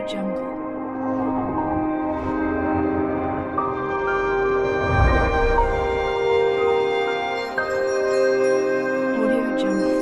Jungle. Audio Jungle.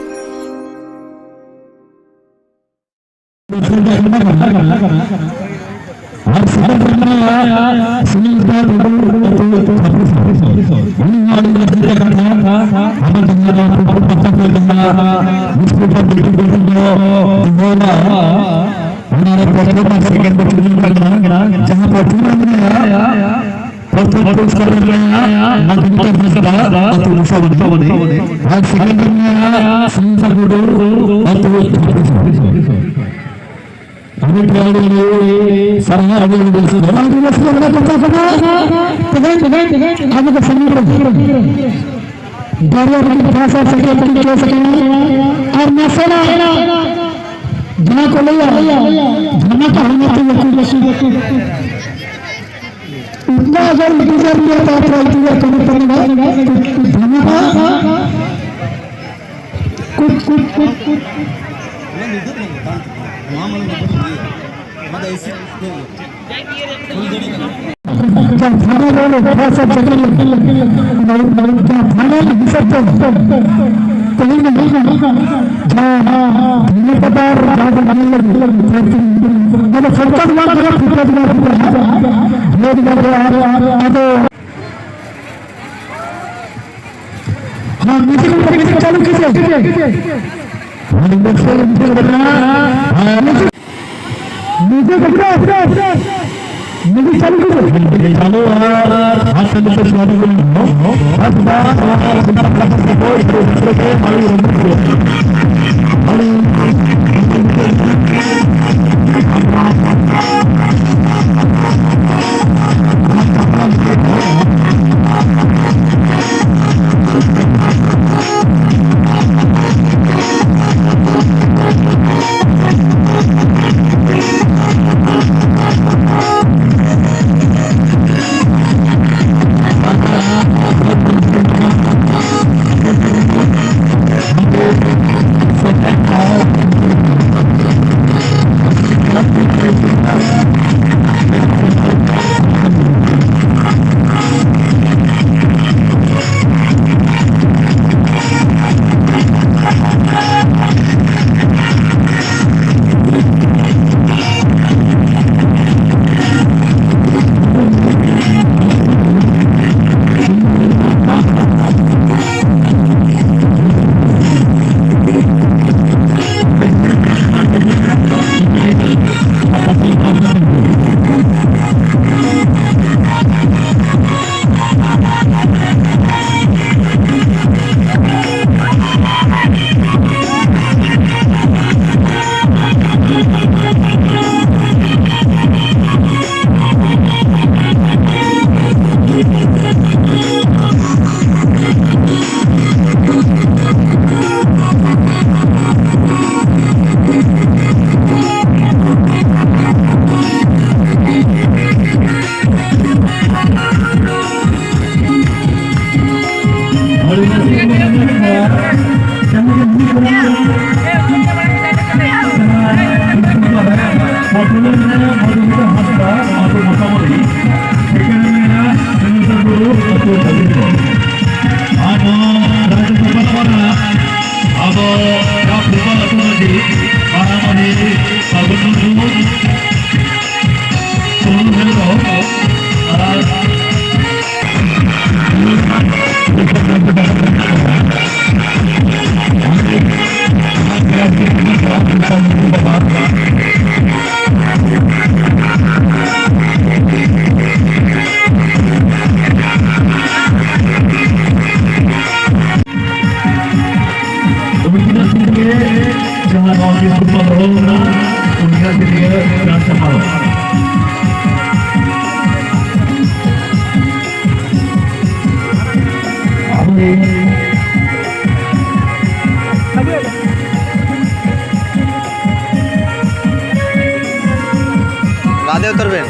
Radhe উতরবেন।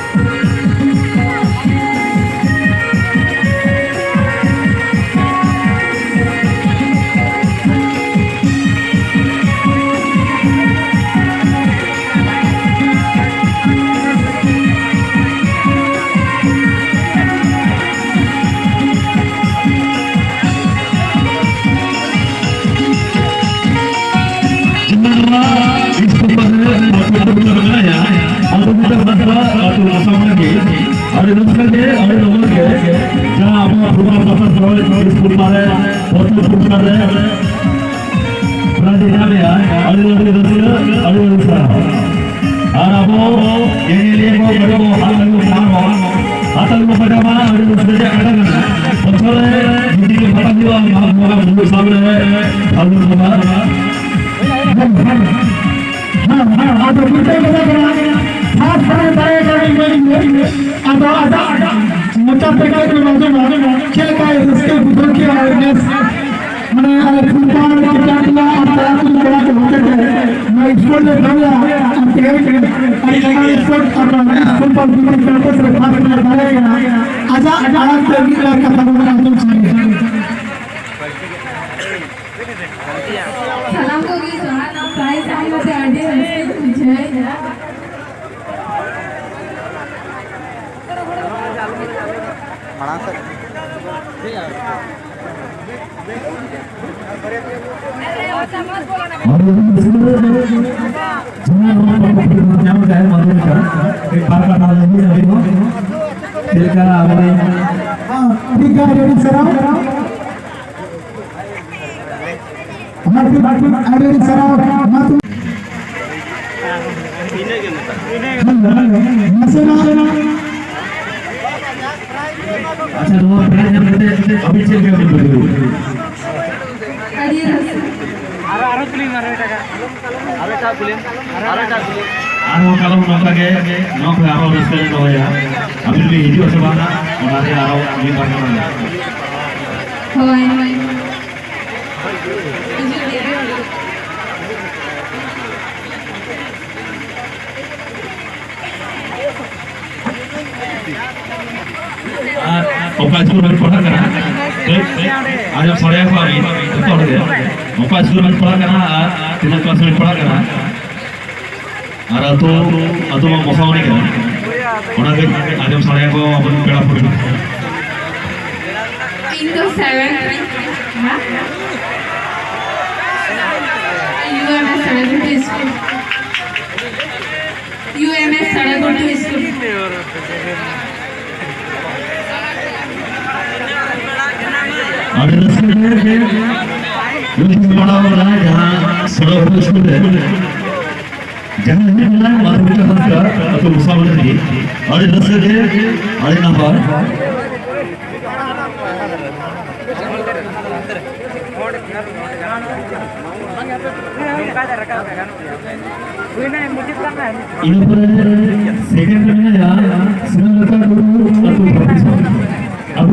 Roy School मारे बहुत पुरस्कार है berarti kami ya ada Arabo ini lihat berdoa hal atau pada mana ada sudah ada kan betul jadi kita juga mau dulu sampai lalu kemana ada kita ada mencapai kita इसके बुजुर्ग की awareness मैंने football cricket में आता है तो बड़ा होते हैं मैं स्कूल में गया तैयारी कर और स्पोर्ट कर रहा हूं फुटबॉल की प्रैक्टिस से बाहर निकल गया आजा आजा तेरी का खत्म हो गया तुम सलाम को की सुना प्राइस आई होते आगे हंसते पूछे बड़ा सर अच्छा तो अभी चल गया kalau nongkrongnya nongkrong apa restoran doa ya, ambil di hijau sebana, orang yang arau di mana? Opa school में पढ़ा करना, आज हम सारे अखबार में तो पढ़ गए। ओपा स्कूल में पढ़ा करना, तीन क्लास में पढ़ा करना। आरा तो मैं मौसम नहीं करना। उन्हें के आज हम सारे को अपन पेड़ा पढ़ गए। Into 7, हाँ? UMS Saraguti School. UMS Saraguti School. और रस्ते में जो बड़ा हो रहा है जहाँ सड़क स्कूल है जहाँ नहीं मिला माधुरी का हंसका तो उसा बोल रही और रस्ते में और ना बार इन पर सेकंड में यहाँ श्रीलंका गुरु अब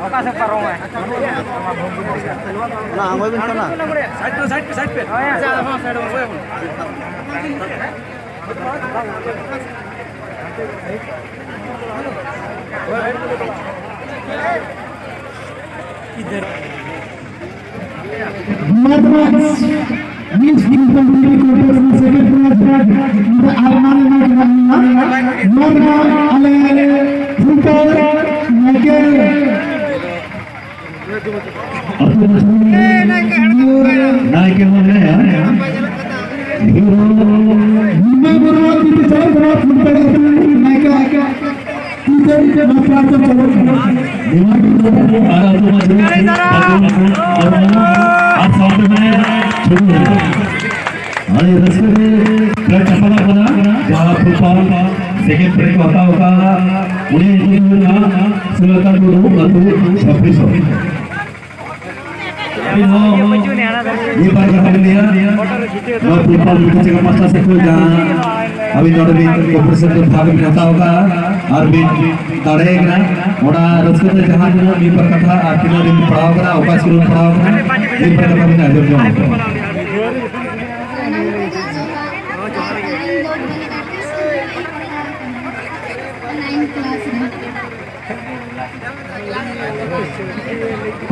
आकाश पर रहा है ना आंगों में तो ना साइड पे हां साइड में इधर means people really go to second class but almani norma ale football nagel Nike होने हैं मैं बोल रहा हूँ कि चार बड़ा फुटबॉल नायका टीचर के बच्चा तो चलो दिमाग में आ रहा तो मत और आज साउंड में शुरू हो अरे रस्ते में ट्रक चपला बना जहाँ फुटबॉल सेकंड ब्रेक होता होगा उन्हें जो ना श्रीलंका को रोक तो 26 ये बार कर लिया और फुटबॉल की जगह मास्टर से कोई जहाँ अभी नॉट भी ऑपरेशन तो भाग में होता होगा और भी दौड़ेगा ओड़ा रस्ते में जहाँ जो ये पर कथा आखिर दिन पढ़ा होगा अवकाश के पढ़ा होगा ये पर कथा भी नहीं होगा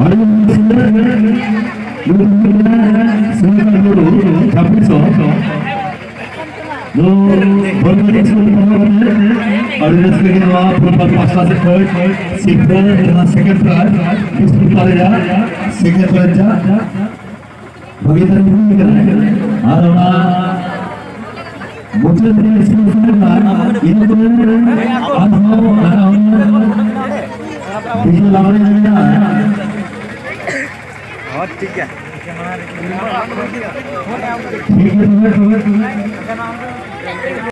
और इसमें लाभ नहीं है हाँ ठीक है ठीक है